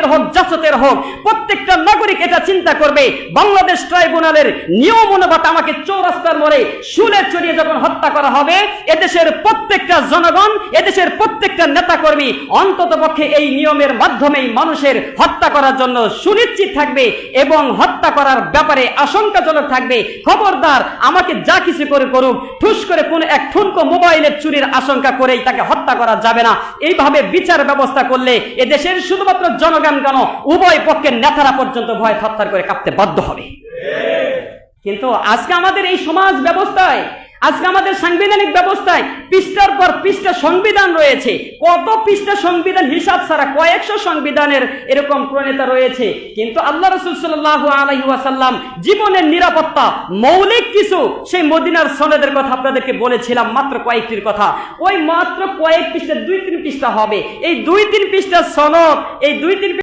কোর্টের হোক, জাসতের হোক, প্রত্যেকটা নাগরিক এটা চিন্তা করবে, বাংলাদেশ ট্রাইব্যুনালের নিয়ম অনুপাতে আমাকে চৌরাস্তার মোড়ে শুলে চড়িয়ে যখন হত্যা করা হবে, এদেশের প্রত্যেকটা জনগণ, এদেশের প্রত্যেকটা নেতাকর্মী অন্ততপক্ষে এই নিয়মের মাধ্যমেই মানুষের হত্যা করার জন্য সুনিশ্চিত থাকবে এবং হত্যা করার ব্যাপারে আশঙ্কাজনক থাকবে। খবরদার, আমাকে যা কিছু করে করুক, ঠুস করে কোন এক ঠুনকো মোবাইলের চুরির আশঙ্কা করেই তাকে হত্যা করা যাবে না। এইভাবে বিচার ব্যবস্থা করলে এদেশের শুধুমাত্র জনগণ কেন, উভয় পক্ষের নেতারা পর্যন্ত ভয় থরথর করে কাঁপতে বাধ্য হবে। কিন্তু আজকে আমাদের এই সমাজ ব্যবস্থায়, আজকে আমাদের সাংবিধানিক ব্যবস্থায় পৃষ্ঠার পর পৃষ্ঠা সংবিধান রয়েছে। কত পৃষ্ঠা সংবিধান হিসাব ছাড়া, কয়েকশো সংবিধানের এরকম প্রণেতা রয়েছে। কিন্তু আল্লাহ রাসূল সাল্লাল্লাহু আলাইহি ওয়াসাল্লাম জীবনের নিরাপত্তা, মৌলিক কিছু সেই মদিনার সনদের কথা আপনাদেরকে বলেছিলাম, মাত্র কয়েকটির কথা। ওই মাত্র কয়েক পৃষ্ঠা, 2-3 পৃষ্ঠা হবে। এই 2-3 পৃষ্ঠার সনদ, এই 2-3